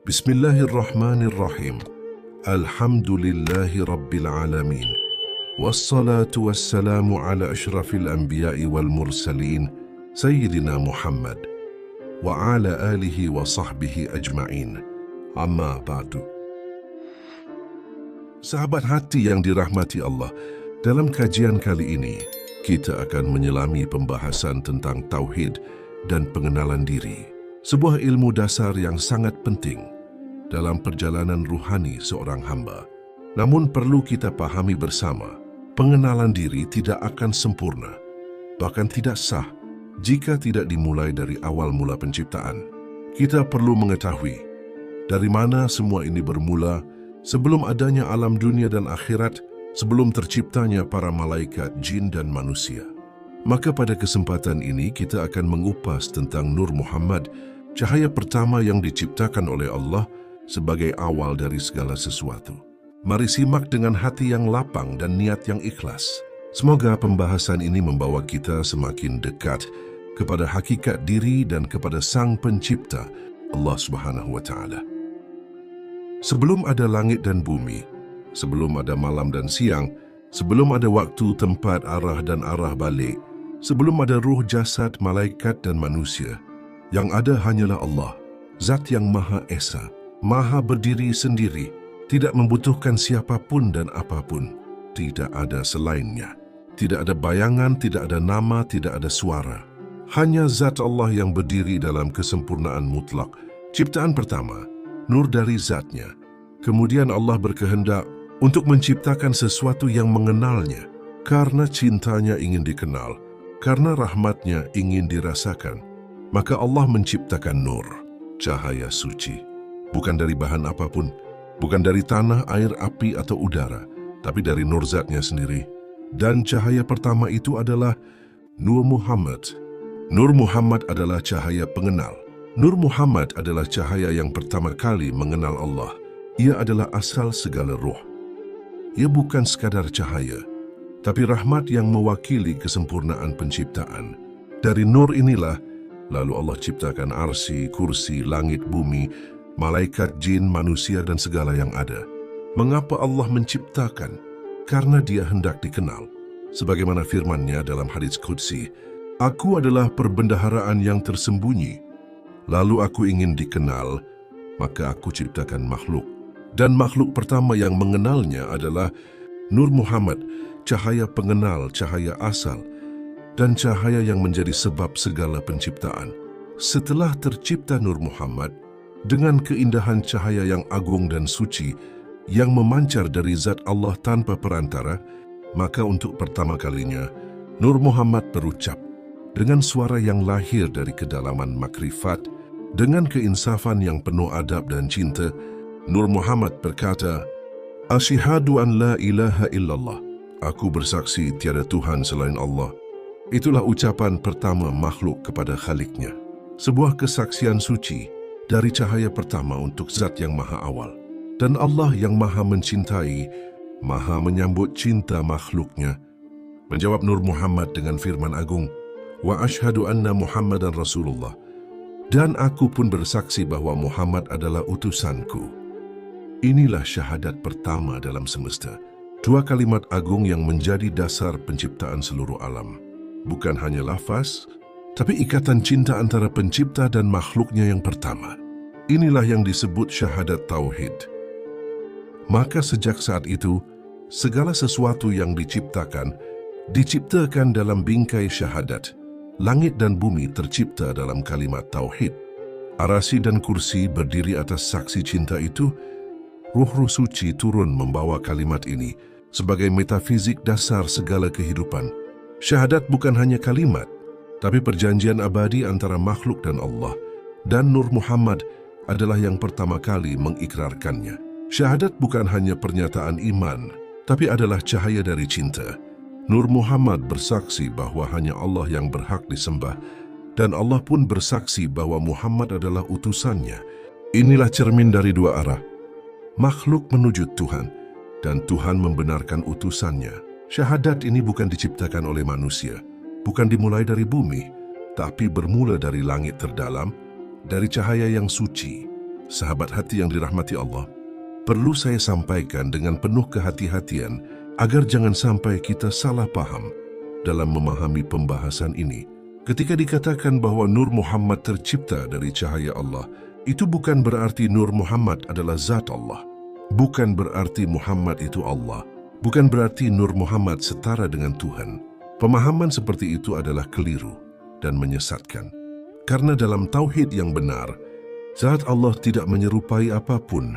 Bismillahirrahmanirrahim. Alhamdulillahi Rabbil Alamin. Wassalatu wassalamu ala ashrafil anbiya'i wal mursalin, Sayyidina Muhammad, wa ala alihi wa sahbihi ajma'in. Amma ba'du. Sahabat hati yang dirahmati Allah, dalam kajian kali ini, kita akan menyelami pembahasan tentang tauhid dan pengenalan diri. Sebuah ilmu dasar yang sangat penting dalam perjalanan ruhani seorang hamba. Namun perlu kita pahami bersama, pengenalan diri tidak akan sempurna, bahkan tidak sah jika tidak dimulai dari awal mula penciptaan. Kita perlu mengetahui dari mana semua ini bermula sebelum adanya alam dunia dan akhirat, sebelum terciptanya para malaikat, jin dan manusia. Maka pada kesempatan ini kita akan mengupas tentang Nur Muhammad, cahaya pertama yang diciptakan oleh Allah sebagai awal dari segala sesuatu. Mari simak dengan hati yang lapang dan niat yang ikhlas. Semoga pembahasan ini membawa kita semakin dekat kepada hakikat diri dan kepada Sang Pencipta, Allah Subhanahu wa Ta'ala. Sebelum ada langit dan bumi, sebelum ada malam dan siang, sebelum ada waktu, tempat, arah dan arah balik, sebelum ada ruh, jasad, malaikat dan manusia, yang ada hanyalah Allah, Zat yang Maha Esa, Maha berdiri sendiri, tidak membutuhkan siapapun dan apapun, tidak ada selainnya. Tidak ada bayangan, tidak ada nama, tidak ada suara. Hanya Zat Allah yang berdiri dalam kesempurnaan mutlak. Ciptaan pertama, nur dari Zatnya. Kemudian Allah berkehendak untuk menciptakan sesuatu yang mengenalnya, karena cintanya ingin dikenal, karena rahmatnya ingin dirasakan. Maka Allah menciptakan nur, cahaya suci, bukan dari bahan apapun, bukan dari tanah, air, api, atau udara, tapi dari nur Zatnya sendiri. Dan cahaya pertama itu adalah Nur Muhammad. Nur Muhammad adalah cahaya pengenal. Nur Muhammad adalah cahaya yang pertama kali mengenal Allah. Ia adalah asal segala ruh. Ia bukan sekadar cahaya, tapi rahmat yang mewakili kesempurnaan penciptaan. Dari nur inilah lalu Allah ciptakan arsy, kursi, langit, bumi, malaikat, jin, manusia dan segala yang ada. Mengapa Allah menciptakan? Karena Dia hendak dikenal. Sebagaimana firman-Nya dalam hadits qudsi, Aku adalah perbendaharaan yang tersembunyi. Lalu aku ingin dikenal, maka aku ciptakan makhluk. Dan makhluk pertama yang mengenalnya adalah Nur Muhammad, cahaya pengenal, cahaya asal, dan cahaya yang menjadi sebab segala penciptaan. Setelah tercipta Nur Muhammad, dengan keindahan cahaya yang agung dan suci, yang memancar dari Zat Allah tanpa perantara, maka untuk pertama kalinya, Nur Muhammad berucap, dengan suara yang lahir dari kedalaman makrifat, dengan keinsafan yang penuh adab dan cinta, Nur Muhammad berkata, Asyhadu an la ilaha illallah. Aku bersaksi tiada Tuhan selain Allah. Itulah ucapan pertama makhluk kepada Khaliknya. Sebuah kesaksian suci dari cahaya pertama untuk Zat yang Maha Awal. Dan Allah yang Maha mencintai, Maha menyambut cinta makhluknya. Menjawab Nur Muhammad dengan firman agung, Wa ashhadu anna Muhammadan Rasulullah. Dan aku pun bersaksi bahwa Muhammad adalah utusanku. Inilah syahadat pertama dalam semesta. Dua kalimat agung yang menjadi dasar penciptaan seluruh alam. Bukan hanya lafaz, tapi ikatan cinta antara pencipta dan makhluknya yang pertama. Inilah yang disebut syahadat tauhid. Maka sejak saat itu, segala sesuatu yang diciptakan dalam bingkai syahadat. Langit dan bumi tercipta dalam kalimat tauhid. Arasy dan kursi berdiri atas saksi cinta itu. Ruh-ruh suci turun membawa kalimat ini sebagai metafizik dasar segala kehidupan. Syahadat bukan hanya kalimat, tapi perjanjian abadi antara makhluk dan Allah. Dan Nur Muhammad adalah yang pertama kali mengikrarkannya. Syahadat bukan hanya pernyataan iman, tapi adalah cahaya dari cinta. Nur Muhammad bersaksi bahwa hanya Allah yang berhak disembah, dan Allah pun bersaksi bahwa Muhammad adalah utusannya. Inilah cermin dari dua arah. Makhluk menuju Tuhan, dan Tuhan membenarkan utusannya. Syahadat ini bukan diciptakan oleh manusia, bukan dimulai dari bumi, tapi bermula dari langit terdalam, dari cahaya yang suci, Sahabat hati yang dirahmati Allah, perlu saya sampaikan dengan penuh kehati-hatian agar jangan sampai kita salah paham dalam memahami pembahasan ini. Ketika dikatakan bahwa Nur Muhammad tercipta dari cahaya Allah, itu bukan berarti Nur Muhammad adalah zat Allah. Bukan berarti Muhammad itu Allah. Bukan berarti Nur Muhammad setara dengan Tuhan. Pemahaman seperti itu adalah keliru dan menyesatkan. Karena dalam tauhid yang benar, zat Allah tidak menyerupai apapun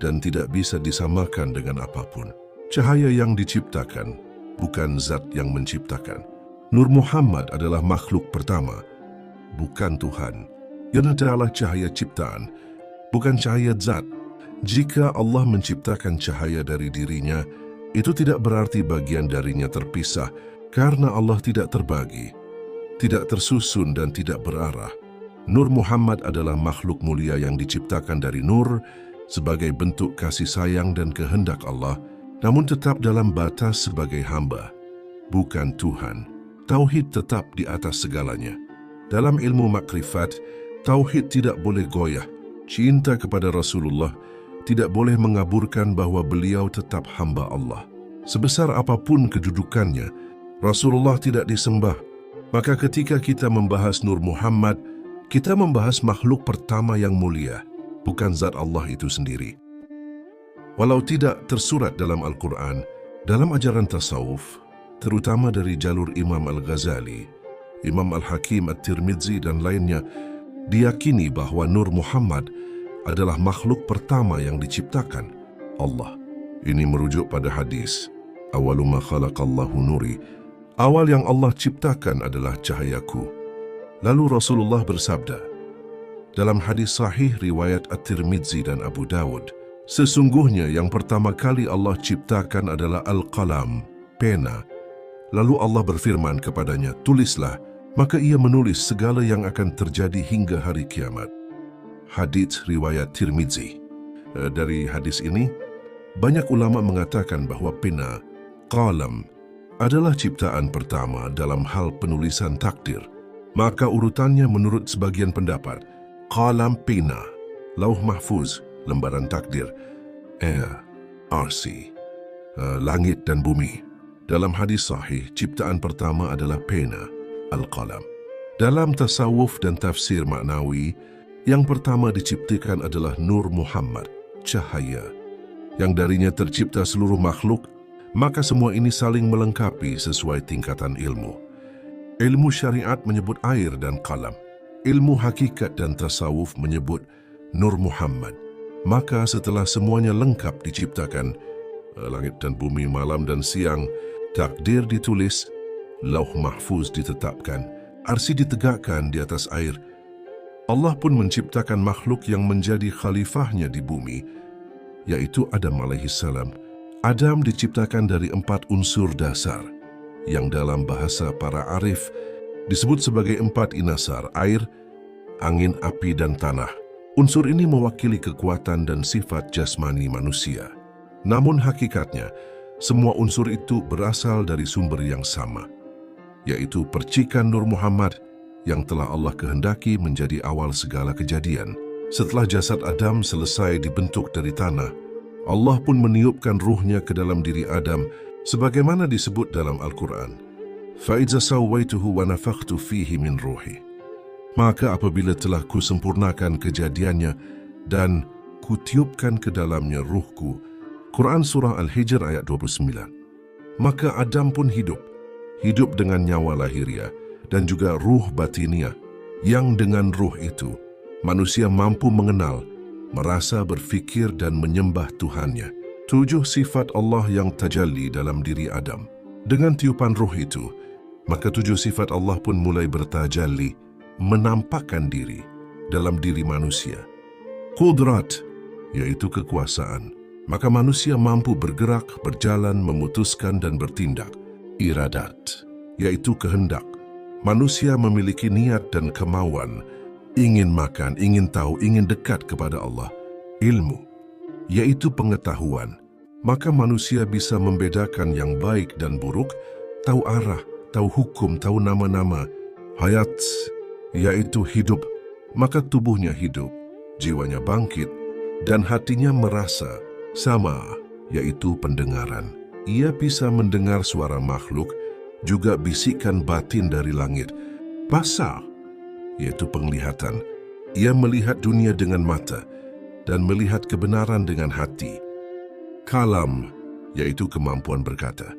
dan tidak bisa disamakan dengan apapun. Cahaya yang diciptakan, bukan zat yang menciptakan. Nur Muhammad adalah makhluk pertama, bukan Tuhan. Ia adalah cahaya ciptaan, bukan cahaya zat. Jika Allah menciptakan cahaya dari dirinya, itu tidak berarti bagian darinya terpisah, karena Allah tidak terbagi, tidak tersusun dan tidak berarah. Nur Muhammad adalah makhluk mulia yang diciptakan dari nur sebagai bentuk kasih sayang dan kehendak Allah, namun tetap dalam batas sebagai hamba, bukan Tuhan. Tauhid tetap di atas segalanya. Dalam ilmu makrifat, tauhid tidak boleh goyah. Cinta kepada Rasulullah tidak boleh mengaburkan bahwa beliau tetap hamba Allah. Sebesar apapun kedudukannya, Rasulullah tidak disembah. Maka ketika kita membahas Nur Muhammad, kita membahas makhluk pertama yang mulia, bukan zat Allah itu sendiri. Walau tidak tersurat dalam Al-Quran, dalam ajaran tasawuf, terutama dari jalur Imam Al-Ghazali, Imam Al-Hakim At-Tirmidzi dan lainnya, diyakini bahwa Nur Muhammad adalah makhluk pertama yang diciptakan Allah. Ini merujuk pada hadis, "Awalu ma khalaqallahu nuri." Awal yang Allah ciptakan adalah cahayaku. Lalu Rasulullah bersabda, dalam hadis sahih riwayat At-Tirmidzi dan Abu Dawud, sesungguhnya yang pertama kali Allah ciptakan adalah Al-Qalam, pena. Lalu Allah berfirman kepadanya, tulislah, maka ia menulis segala yang akan terjadi hingga hari kiamat. Hadits riwayat Tirmidzi. Dari hadis ini, banyak ulama mengatakan bahwa pena, qalam, adalah ciptaan pertama dalam hal penulisan takdir. Maka urutannya menurut sebagian pendapat, qalam, pena, lauh mahfuz, lembaran takdir, air, arsi, langit dan bumi. Dalam hadis sahih, ciptaan pertama adalah pena, Al-Qalam. Dalam tasawuf dan tafsir maknawi, yang pertama diciptakan adalah Nur Muhammad, cahaya, yang darinya tercipta seluruh makhluk, maka semua ini saling melengkapi sesuai tingkatan ilmu. Ilmu syariat menyebut air dan qalam. Ilmu hakikat dan tasawuf menyebut Nur Muhammad. Maka setelah semuanya lengkap diciptakan, langit dan bumi, malam dan siang, takdir ditulis, lauh mahfuz ditetapkan, arsi ditegakkan di atas air. Allah pun menciptakan makhluk yang menjadi khalifahnya di bumi, yaitu Adam alaihissalam. Adam diciptakan dari 4 unsur dasar, yang dalam bahasa para arif disebut sebagai 4 inasar, air, angin, api, dan tanah. Unsur ini mewakili kekuatan dan sifat jasmani manusia. Namun hakikatnya, semua unsur itu berasal dari sumber yang sama, yaitu percikan Nur Muhammad yang telah Allah kehendaki menjadi awal segala kejadian. Setelah jasad Adam selesai dibentuk dari tanah, Allah pun meniupkan ruhnya ke dalam diri Adam, sebagaimana disebut dalam Al-Quran, فَإِذَا سَوَّيْتُهُ وَنَفَخْتُ فِيهِ مِنْ رُوحِي. Maka apabila telah kusempurnakan kejadiannya dan kutiupkan ke dalamnya ruhku. Quran Surah Al-Hijr ayat 29. Maka Adam pun hidup dengan nyawa lahiriah dan juga ruh batiniah, yang dengan ruh itu manusia mampu mengenal, merasa, berfikir dan menyembah Tuhannya. 7 sifat Allah yang tajalli dalam diri Adam. Dengan tiupan ruh itu, maka 7 sifat Allah pun mulai bertajalli, menampakkan diri dalam diri manusia. Qudrat, yaitu kekuasaan. Maka manusia mampu bergerak, berjalan, memutuskan dan bertindak. Iradat, yaitu kehendak. Manusia memiliki niat dan kemauan, ingin makan, ingin tahu, ingin dekat kepada Allah. Ilmu, yaitu pengetahuan. Maka manusia bisa membedakan yang baik dan buruk, tahu arah, tahu hukum, tahu nama-nama. Hayat, yaitu hidup, maka tubuhnya hidup. jiwanya bangkit, dan hatinya merasa sama, yaitu pendengaran. Ia bisa mendengar suara makhluk, juga bisikan batin dari langit. Basar, yaitu penglihatan. Ia melihat dunia dengan mata dan melihat kebenaran dengan hati. Kalam, yaitu kemampuan berkata.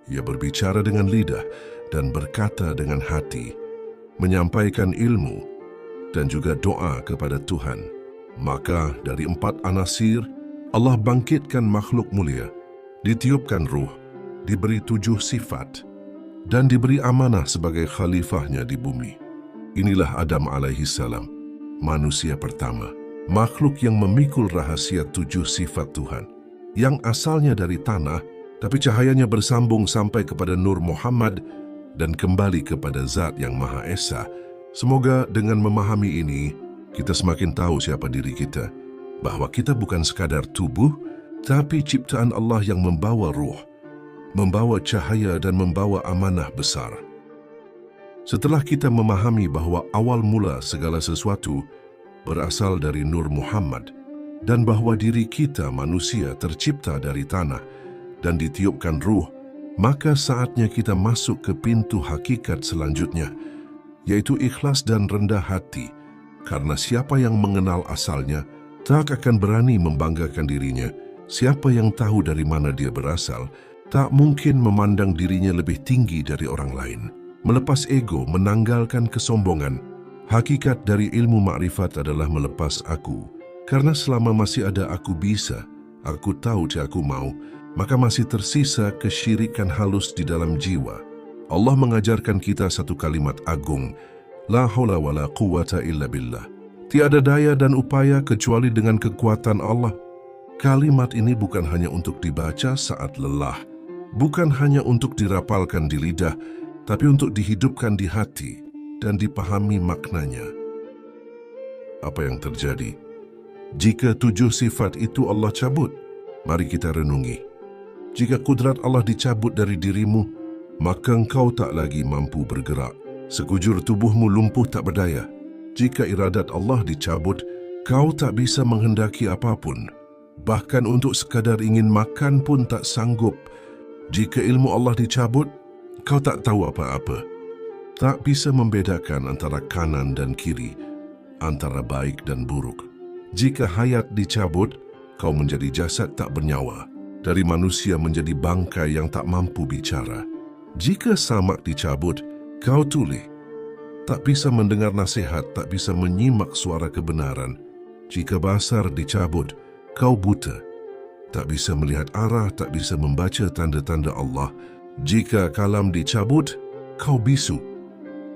Ia berbicara dengan lidah dan berkata dengan hati, menyampaikan ilmu dan juga doa kepada Tuhan. Maka dari 4 anasir, Allah bangkitkan makhluk mulia, ditiupkan ruh, diberi 7 sifat, dan diberi amanah sebagai khalifahnya di bumi. Inilah Adam alaihi salam, manusia pertama, makhluk yang memikul rahasia 7 sifat Tuhan, yang asalnya dari tanah, tapi cahayanya bersambung sampai kepada Nur Muhammad dan kembali kepada Zat yang Maha Esa. Semoga dengan memahami ini, kita semakin tahu siapa diri kita, bahwa kita bukan sekadar tubuh, tapi ciptaan Allah yang membawa ruh, membawa cahaya dan membawa amanah besar. Setelah kita memahami bahwa awal mula segala sesuatu berasal dari Nur Muhammad dan bahwa diri kita manusia tercipta dari tanah dan ditiupkan ruh, maka saatnya kita masuk ke pintu hakikat selanjutnya, yaitu ikhlas dan rendah hati, karena siapa yang mengenal asalnya tak akan berani membanggakan dirinya. Siapa yang tahu dari mana dia berasal, tak mungkin memandang dirinya lebih tinggi dari orang lain. Melepas ego, menanggalkan kesombongan. Hakikat dari ilmu makrifat adalah melepas aku. Karena selama masih ada aku bisa, aku tahu dan aku mau, maka masih tersisa kesyirikan halus di dalam jiwa. Allah mengajarkan kita satu kalimat agung, La haula wa la quwata illa billah. Tiada daya dan upaya kecuali dengan kekuatan Allah. Kalimat ini bukan hanya untuk dibaca saat lelah, bukan hanya untuk dirapalkan di lidah, tapi untuk dihidupkan di hati dan dipahami maknanya. Apa yang terjadi jika 7 sifat itu Allah cabut? Mari kita renungi. Jika kudrat Allah dicabut dari dirimu, maka engkau tak lagi mampu bergerak. Sekujur tubuhmu lumpuh tak berdaya. Jika iradat Allah dicabut, kau tak bisa menghendaki apapun. Bahkan untuk sekadar ingin makan pun tak sanggup. Jika ilmu Allah dicabut, kau tak tahu apa-apa. Tak bisa membedakan antara kanan dan kiri, antara baik dan buruk. Jika hayat dicabut, kau menjadi jasad tak bernyawa. Dari manusia menjadi bangkai yang tak mampu bicara. Jika samak dicabut, kau tuli. Tak bisa mendengar nasihat, tak bisa menyimak suara kebenaran. Jika basar dicabut, kau buta. Tak bisa melihat arah, tak bisa membaca tanda-tanda Allah. Jika kalam dicabut, kau bisu.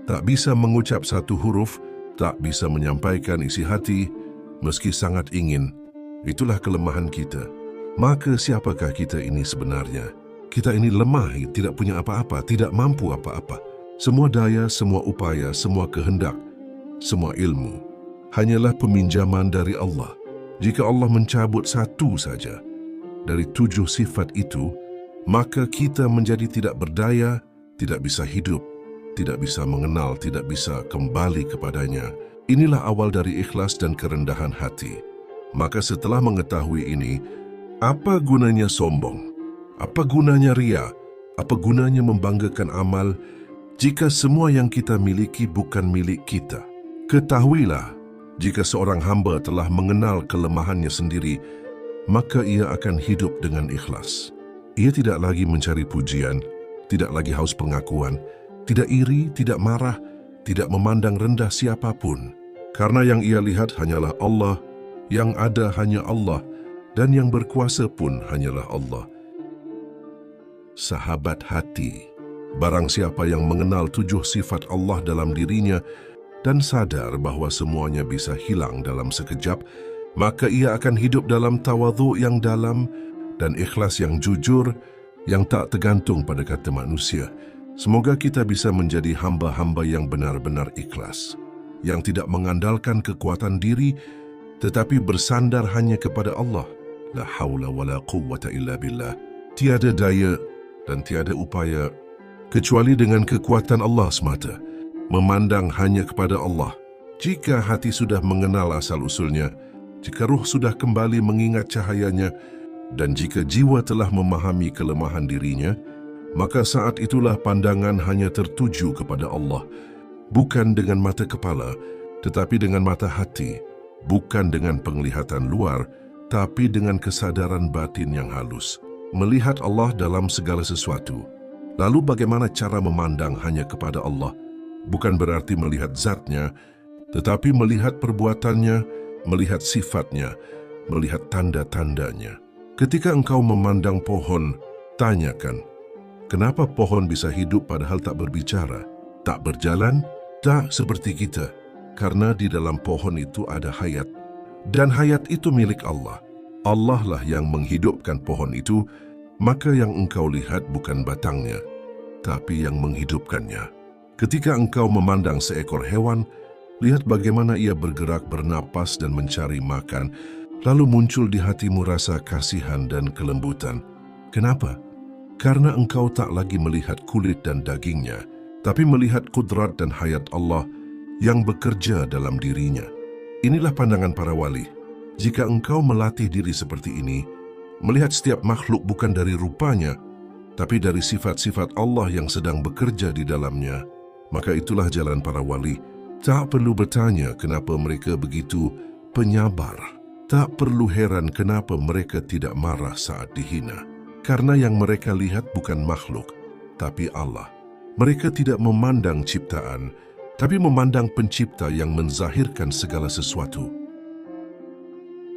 Tak bisa mengucap satu huruf, tak bisa menyampaikan isi hati, meski sangat ingin. Itulah kelemahan kita. Maka siapakah kita ini sebenarnya? Kita ini lemah, tidak punya apa-apa, tidak mampu apa-apa. Semua daya, semua upaya, semua kehendak, semua ilmu hanyalah peminjaman dari Allah. Jika Allah mencabut satu saja dari 7 sifat itu, maka kita menjadi tidak berdaya, tidak bisa hidup, tidak bisa mengenal, tidak bisa kembali kepadanya. Inilah awal dari ikhlas dan kerendahan hati. Maka setelah mengetahui ini, apa gunanya sombong? Apa gunanya ria? Apa gunanya membanggakan amal jika semua yang kita miliki bukan milik kita? Ketahuilah, jika seorang hamba telah mengenal kelemahannya sendiri, maka ia akan hidup dengan ikhlas. Ia tidak lagi mencari pujian, tidak lagi haus pengakuan, tidak iri, tidak marah, tidak memandang rendah siapapun. Karena yang ia lihat hanyalah Allah, yang ada hanya Allah, dan yang berkuasa pun hanyalah Allah. Sahabat hati, barang siapa yang mengenal 7 sifat Allah dalam dirinya dan sadar bahwa semuanya bisa hilang dalam sekejap, maka ia akan hidup dalam tawadhu yang dalam dan ikhlas yang jujur, yang tak tergantung pada kata manusia. Semoga kita bisa menjadi hamba-hamba yang benar-benar ikhlas, yang tidak mengandalkan kekuatan diri, tetapi bersandar hanya kepada Allah. La haula wa la quwwata illa billah. Tiada daya dan tiada upaya kecuali dengan kekuatan Allah semata. Memandang hanya kepada Allah. Jika hati sudah mengenal asal-usulnya, jika ruh sudah kembali mengingat cahayanya, dan jika jiwa telah memahami kelemahan dirinya, maka saat itulah pandangan hanya tertuju kepada Allah, bukan dengan mata kepala, tetapi dengan mata hati, bukan dengan penglihatan luar, tapi dengan kesadaran batin yang halus. Melihat Allah dalam segala sesuatu. Lalu bagaimana cara memandang hanya kepada Allah? Bukan berarti melihat zatnya, tetapi melihat perbuatannya, melihat sifatnya, melihat tanda-tandanya. Ketika engkau memandang pohon, tanyakan, kenapa pohon bisa hidup padahal tak berbicara, tak berjalan, tak seperti kita? Karena di dalam pohon itu ada hayat, dan hayat itu milik Allah. Allah lah yang menghidupkan pohon itu, maka yang engkau lihat bukan batangnya, tapi yang menghidupkannya. Ketika engkau memandang seekor hewan, lihat bagaimana ia bergerak, bernapas, dan mencari makan, lalu muncul di hatimu rasa kasihan dan kelembutan. Kenapa? Karena engkau tak lagi melihat kulit dan dagingnya, tapi melihat kudrat dan hayat Allah yang bekerja dalam dirinya. Inilah pandangan para wali. Jika engkau melatih diri seperti ini, melihat setiap makhluk bukan dari rupanya, tapi dari sifat-sifat Allah yang sedang bekerja di dalamnya, maka itulah jalan para wali. Tak perlu bertanya kenapa mereka begitu penyabar. Tak perlu heran kenapa mereka tidak marah saat dihina. Karena yang mereka lihat bukan makhluk, tapi Allah. Mereka tidak memandang ciptaan, tapi memandang pencipta yang menzahirkan segala sesuatu.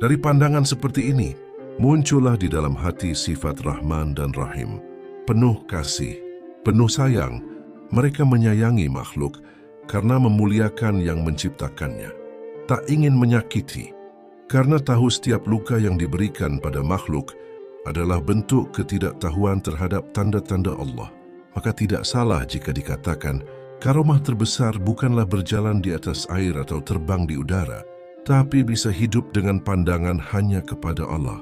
Dari pandangan seperti ini, muncullah di dalam hati sifat Rahman dan Rahim. Penuh kasih, penuh sayang, mereka menyayangi makhluk karena memuliakan yang menciptakannya. Tak ingin menyakiti, karena tahu setiap luka yang diberikan pada makhluk adalah bentuk ketidaktahuan terhadap tanda-tanda Allah. Maka tidak salah jika dikatakan, karomah terbesar bukanlah berjalan di atas air atau terbang di udara, tapi bisa hidup dengan pandangan hanya kepada Allah.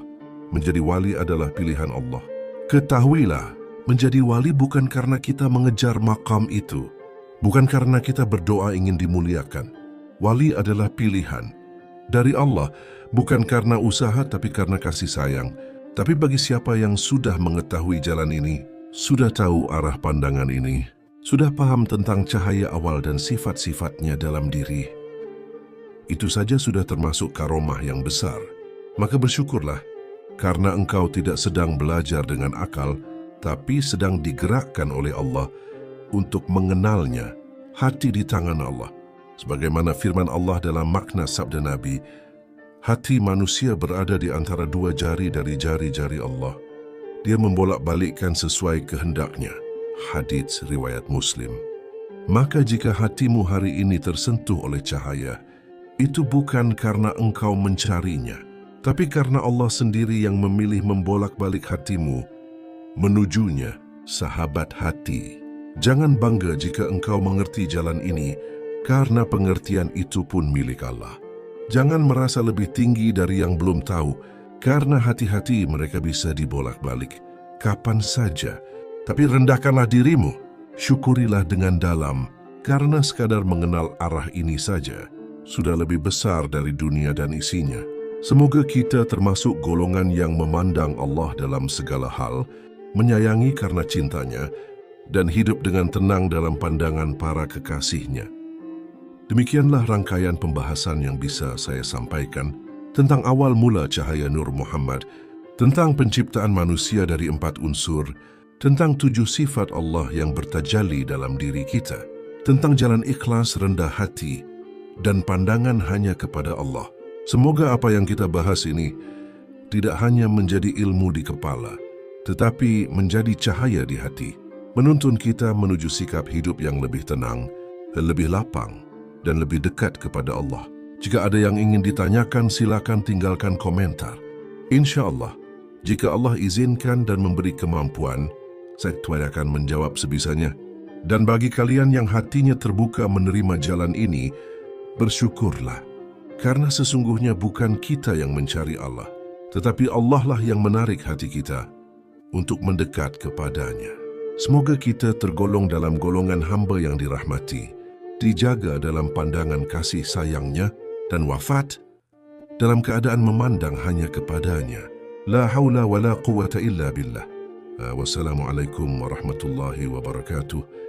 Menjadi wali adalah pilihan Allah. Ketahuilah, menjadi wali bukan karena kita mengejar makam itu, bukan karena kita berdoa ingin dimuliakan. Wali adalah pilihan dari Allah, bukan karena usaha tapi karena kasih sayang. Tapi bagi siapa yang sudah mengetahui jalan ini, sudah tahu arah pandangan ini, sudah paham tentang cahaya awal dan sifat-sifatnya dalam diri, itu saja sudah termasuk karomah yang besar. Maka bersyukurlah, karena engkau tidak sedang belajar dengan akal, tapi sedang digerakkan oleh Allah untuk mengenalnya. Hati di tangan Allah. Sebagaimana firman Allah dalam makna sabda Nabi, hati manusia berada di antara dua jari dari jari-jari Allah. Dia membolak-balikkan sesuai kehendaknya. Hadits riwayat Muslim. Maka jika hatimu hari ini tersentuh oleh cahaya, itu bukan karena engkau mencarinya, tapi karena Allah sendiri yang memilih membolak-balik hatimu menujunya, sahabat hati. Jangan bangga jika engkau mengerti jalan ini, karena pengertian itu pun milik Allah. Jangan merasa lebih tinggi dari yang belum tahu, karena hati-hati mereka bisa dibolak-balik kapan saja. Tapi rendahkanlah dirimu, syukurilah dengan dalam, karena sekadar mengenal arah ini saja sudah lebih besar dari dunia dan isinya. Semoga kita termasuk golongan yang memandang Allah dalam segala hal, menyayangi karena cintanya, dan hidup dengan tenang dalam pandangan para kekasihnya. Demikianlah rangkaian pembahasan yang bisa saya sampaikan tentang awal mula cahaya Nur Muhammad, tentang penciptaan manusia dari 4 unsur, tentang 7 sifat Allah yang bertajalli dalam diri kita, tentang jalan ikhlas, rendah hati, dan pandangan hanya kepada Allah. Semoga apa yang kita bahas ini tidak hanya menjadi ilmu di kepala, tetapi menjadi cahaya di hati, menuntun kita menuju sikap hidup yang lebih tenang, lebih lapang, dan lebih dekat kepada Allah. Jika ada yang ingin ditanyakan, silakan tinggalkan komentar. Insya Allah, jika Allah izinkan dan memberi kemampuan, saya akan menjawab sebisanya. Dan bagi kalian yang hatinya terbuka menerima jalan ini, bersyukurlah. Karena sesungguhnya bukan kita yang mencari Allah, tetapi Allah lah yang menarik hati kita untuk mendekat kepadanya. Semoga kita tergolong dalam golongan hamba yang dirahmati, dijaga dalam pandangan kasih sayangnya, dan wafat dalam keadaan memandang hanya kepadanya. La haula wa la quwata illa billah. Wassalamualaikum warahmatullahi wabarakatuh.